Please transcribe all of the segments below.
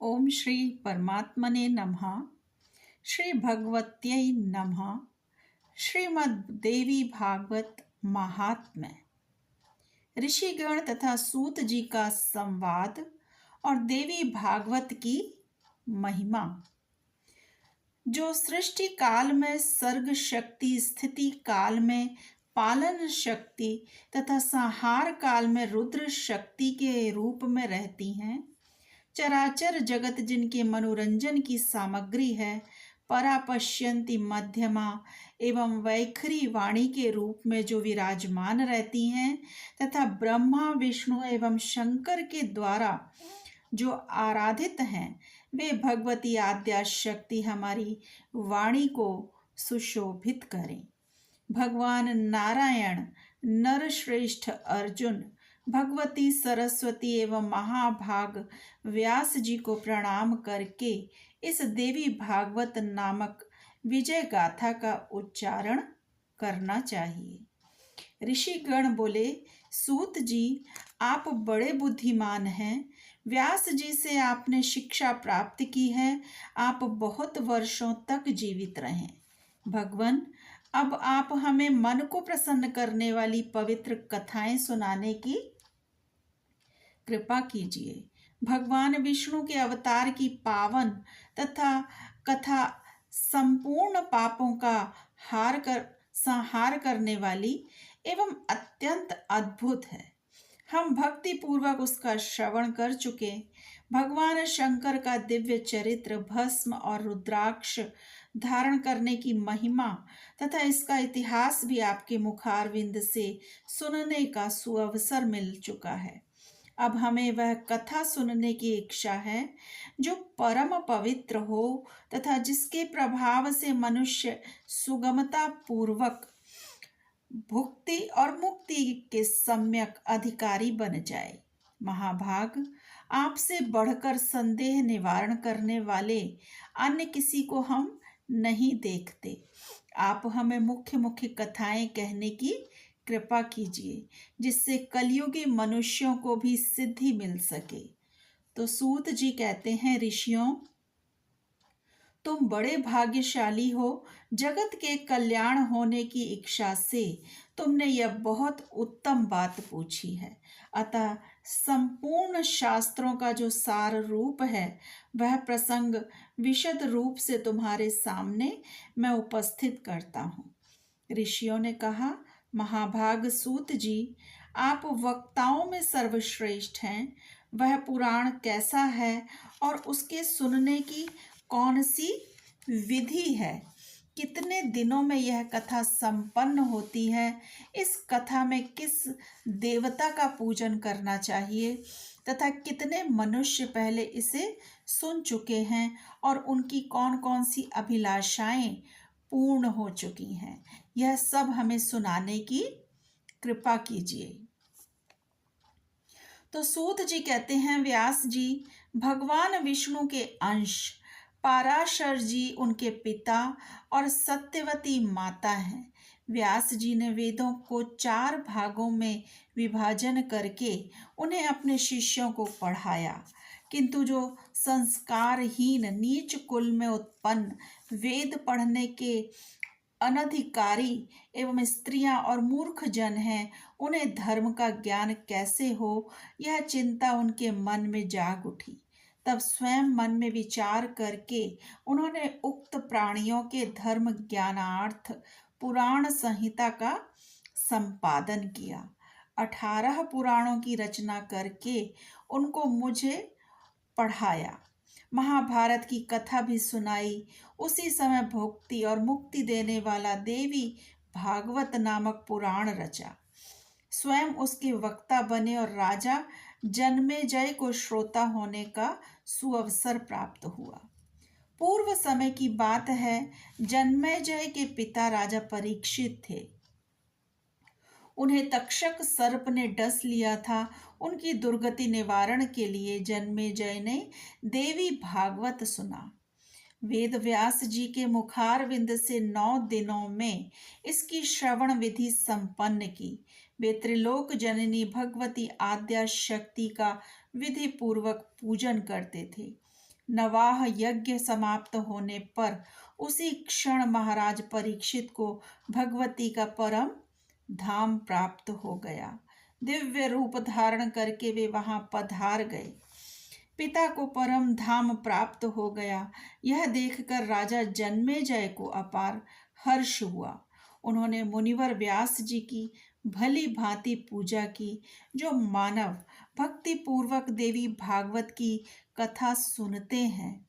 ओम श्री परमात्मने नमः। श्री भगवत्यै नमः। श्रीमद् देवी भागवत महात्म्य। ऋषिगण तथा सूत जी का संवाद और देवी भागवत की महिमा। जो सृष्टि काल में सर्ग शक्ति, स्थिति काल में पालन शक्ति तथा संहार काल में रुद्र शक्ति के रूप में रहती हैं, चराचर जगत जिनके मनोरंजन की सामग्री है, परा पश्यंती मध्यमा एवं वैखरी वाणी के रूप में जो विराजमान रहती हैं, तथा ब्रह्मा विष्णु एवं शंकर के द्वारा जो आराधित हैं, वे भगवती आद्या शक्ति हमारी वाणी को सुशोभित करें। भगवान नारायण, नरश्रेष्ठ अर्जुन, भगवती सरस्वती एवं महाभाग व्यास जी को प्रणाम करके इस देवी भागवत नामक विजय गाथा का उच्चारण करना चाहिए। ऋषिगण बोले, सूत जी, आप बड़े बुद्धिमान हैं। व्यास जी से आपने शिक्षा प्राप्त की है। आप बहुत वर्षों तक जीवित रहें। भगवान, अब आप हमें मन को प्रसन्न करने वाली पवित्र कथाएं सुनाने की कृपा कीजिए। भगवान विष्णु के अवतार की पावन तथा कथा संपूर्ण पापों का संहार करने वाली एवं अत्यंत अद्भुत है। हम भक्ति पूर्वक उसका श्रवण कर चुके। भगवान शंकर का दिव्य चरित्र, भस्म और रुद्राक्ष धारण करने की महिमा तथा इसका इतिहास भी आपके मुखारविंद से सुनने का सुअवसर मिल चुका है। अब हमें वह कथा सुनने की इच्छा है जो परम पवित्र हो तथा जिसके प्रभाव से मनुष्य सुगमता पूर्वक भुक्ति और मुक्ति के सम्यक अधिकारी बन जाए। महाभाग, आपसे बढ़कर संदेह निवारण करने वाले अन्य किसी को हम नहीं देखते। आप हमें मुख्य मुख्य कथाएं कहने की कृपा कीजिए, जिससे कलयुगी मनुष्यों को भी सिद्धि मिल सके। तो सूत जी कहते हैं, ऋषियों, तुम बड़े भाग्यशाली हो। जगत के कल्याण होने की इच्छा से तुमने यह बहुत उत्तम बात पूछी है। अतः संपूर्ण शास्त्रों का जो सार रूप है, वह प्रसंग विशद रूप से तुम्हारे सामने मैं उपस्थित करता हूँ। ऋषियों ने कहा, महाभाग सूत जी, आप वक्ताओं में सर्वश्रेष्ठ हैं। वह पुराण कैसा है और उसके सुनने की कौन सी विधि है? कितने दिनों में यह कथा संपन्न होती है? इस कथा में किस देवता का पूजन करना चाहिए तथा कितने मनुष्य पहले इसे सुन चुके हैं और उनकी कौन कौन सी अभिलाषाएं पूर्ण हो चुकी हैं? यह सब हमें सुनाने की कृपा कीजिए। तो सूत जी कहते हैं, व्यास जी भगवान विष्णु के अंश, पाराशर जी उनके पिता और सत्यवती माता हैं। व्यास जी ने वेदों को 4 भागों में विभाजन करके उन्हें अपने शिष्यों को पढ़ाया, किंतु जो संस्कारहीन नीच कुल में उत्पन्न वेद पढ़ने के अनधिकारी एवं स्त्रियां और मूर्ख जन हैं, उन्हें धर्म का ज्ञान कैसे हो, यह चिंता उनके मन में जाग उठी। तब स्वयं मन में विचार करके उन्होंने उक्त प्राणियों के धर्म ज्ञानार्थ पुराण संहिता का संपादन किया। 18 पुराणों की रचना करके उनको मुझे पढ़ाया। महाभारत की कथा भी सुनाई। उसी समय भक्ति और मुक्ति देने वाला देवी भागवत नामक पुराण रचा। स्वयं उसके वक्ता बने और राजा जन्मेजय को श्रोता होने का सुअवसर प्राप्त हुआ। पूर्व समय की बात है। जन्मेजय के पिता राजा परीक्षित थे। उन्हें तक्षक सर्प ने डस लिया था। उनकी दुर्गति निवारण के लिए जन्मेजय ने देवी भागवत सुना। वेद व्यास जी के मुखारविंद से 9 दिनों में इसकी श्रवण विधि संपन्न की। वे त्रिलोक जननी भगवती आद्या शक्ति का विधि पूर्वक पूजन करते थे। नवाह यज्ञ समाप्त होने पर उसी क्षण महाराज परीक्षित को भगवती का परम धाम प्राप्त हो गया। दिव्य रूप धारण करके वे वहां पधार गए। पिता को परम धाम प्राप्त हो गया, यह देखकर राजा जन्मेजय को अपार हर्ष हुआ। उन्होंने मुनिवर व्यास जी की भली भांति पूजा की। जो मानव भक्ति पूर्वक देवी भागवत की कथा सुनते हैं,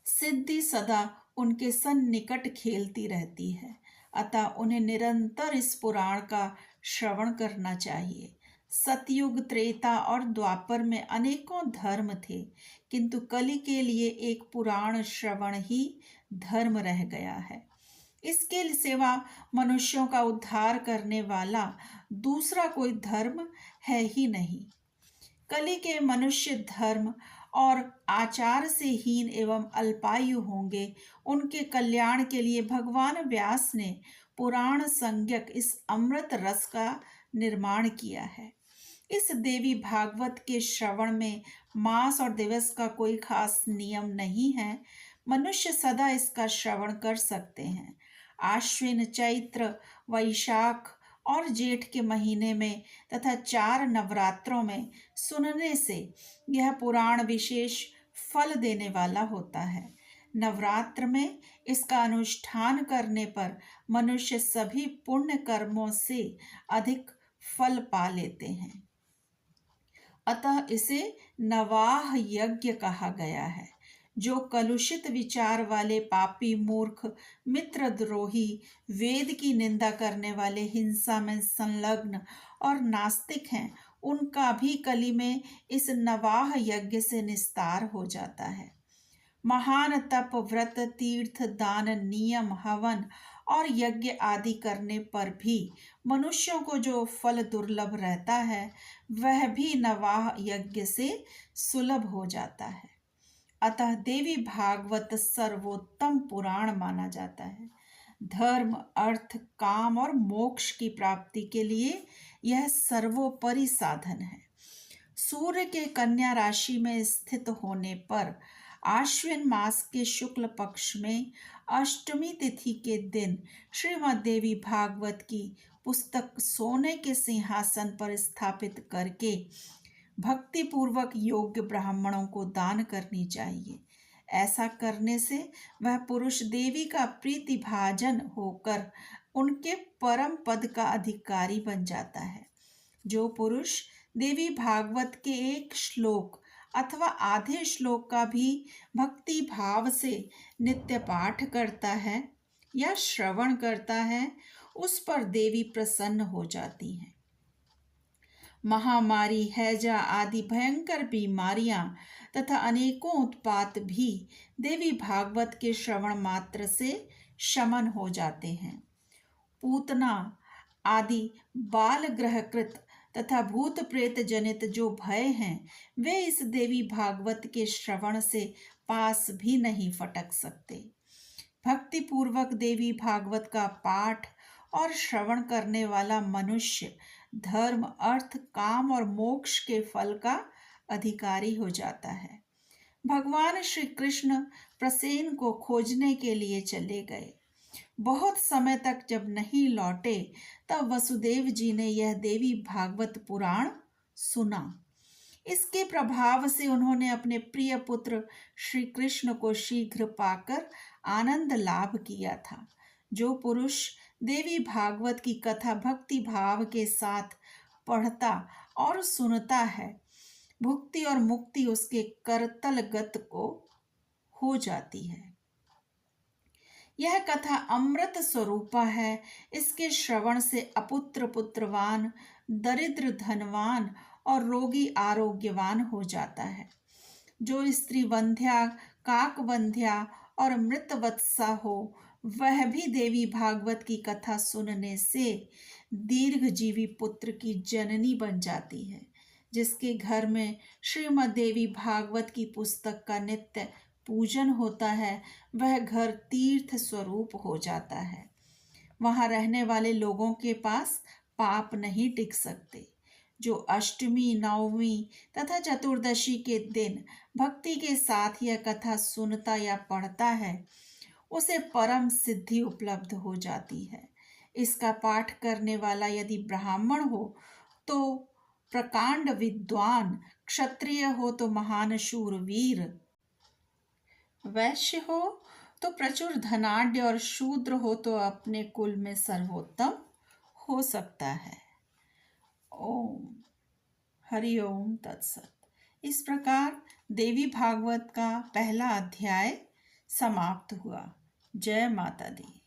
सिद्धि सदा उनके सन्निकट खेलती रहती है। अतः उन्हें निरंतर इस पुराण का श्रवण करना चाहिए। सतयुग, त्रेता और द्वापर में अनेकों धर्म थे, किंतु कलि के लिए एक पुराण श्रवण ही धर्म रह गया है। इसके सिवा मनुष्यों का उद्धार करने वाला दूसरा कोई धर्म है ही नहीं। कलि के मनुष्य धर्म और आचार से हीन एवं अल्पायु होंगे। उनके कल्याण के लिए भगवान व्यास ने पुराण संज्ञक इस अमृत रस का निर्माण किया है। इस देवी भागवत के श्रवण में मास और दिवस का कोई खास नियम नहीं है। मनुष्य सदा इसका श्रवण कर सकते हैं। आश्विन, चैत्र, वैशाख और जेठ के महीने में तथा 4 नवरात्रों में सुनने से यह पुराण विशेष फल देने वाला होता है। नवरात्र में इसका अनुष्ठान करने पर मनुष्य सभी पुण्य कर्मों से अधिक फल पा लेते हैं। अतः इसे नवाह यज्ञ कहा गया है। जो कलुषित विचार वाले पापी, मूर्ख, मित्रद्रोही, वेद की निंदा करने वाले, हिंसा में संलग्न और नास्तिक हैं, उनका भी कली में इस नवाह यज्ञ से निस्तार हो जाता है। महान तप, व्रत, तीर्थ, दान, नियम, हवन और यज्ञ आदि करने पर भी मनुष्यों को जो फल दुर्लभ रहता है, वह भी नवाह यज्ञ से सुलभ हो जाता है। अतः देवी भागवत सर्वोत्तम पुराण माना जाता है। धर्म, अर्थ, काम और मोक्ष की प्राप्ति के लिए यह सर्वोपरि साधन है। सूर्य के कन्या राशि में स्थित होने पर आश्विन मास के शुक्ल पक्ष में अष्टमी तिथि के दिन श्रीमद् देवी भागवत की पुस्तक सोने के सिंहासन पर स्थापित करके भक्ति पूर्वक योग्य ब्राह्मणों को दान करनी चाहिए। ऐसा करने से वह पुरुष देवी का प्रीतिभाजन होकर उनके परम पद का अधिकारी बन जाता है। जो पुरुष देवी भागवत के एक श्लोक अथवा आधे श्लोक का भी भक्ति भाव से नित्य पाठ करता है या श्रवण करता है, उस पर देवी प्रसन्न हो जाती हैं। महामारी, हैजा आदि भयंकर बीमारियां तथा अनेकों उत्पात भी देवी भागवत के श्रवण मात्र से शमन हो जाते हैं। पूतना आदि बाल ग्रहकृत तथा भूत प्रेत जनित जो भय हैं, वे इस देवी भागवत के श्रवण से पास भी नहीं फटक सकते। भक्ति पूर्वक देवी भागवत का पाठ और श्रवण करने वाला मनुष्य धर्म, अर्थ, काम और मोक्ष के फल का अधिकारी हो जाता है। भगवान श्री कृष्ण प्रसेन को खोजने के लिए चले गए। बहुत समय तक जब नहीं लौटे, तब वसुदेव जी ने यह देवी भागवत पुराण सुना। इसके प्रभाव से उन्होंने अपने प्रिय पुत्र श्री कृष्ण को शीघ्र पाकर आनंद लाभ किया था। जो पुरुष देवी भागवत की कथा भक्ति भाव के साथ पढ़ता और सुनता है, भुक्ति और मुक्ति उसके करतलगत को हो जाती है। यह कथा अमृत स्वरूपा है। इसके श्रवण से अपुत्र पुत्रवान, दरिद्र धनवान और रोगी आरोग्यवान हो जाता है। जो स्त्री वंध्या, काकवंध्या और मृतवत्सा हो, वह भी देवी भागवत की कथा सुनने से दीर्घजीवी पुत्र की जननी बन जाती है। जिसके घर में श्रीमद् देवी भागवत की पुस्तक का नित्य पूजन होता है, वह घर तीर्थ स्वरूप हो जाता है। वहां रहने वाले लोगों के पास पाप नहीं टिक सकते। जो अष्टमी, नवमी तथा चतुर्दशी के दिन भक्ति के साथ यह कथा सुनता या पढ़ता है, उसे परम सिद्धि उपलब्ध हो जाती है। इसका पाठ करने वाला यदि ब्राह्मण हो तो प्रकांड विद्वान, क्षत्रिय हो तो महान शूरवीर, वैश्य हो तो प्रचुर धनाढ्य और शूद्र हो तो अपने कुल में सर्वोत्तम हो सकता है। ओम हरि ओम तत्सत। इस प्रकार देवी भागवत का पहला अध्याय समाप्त हुआ। जय माता दी।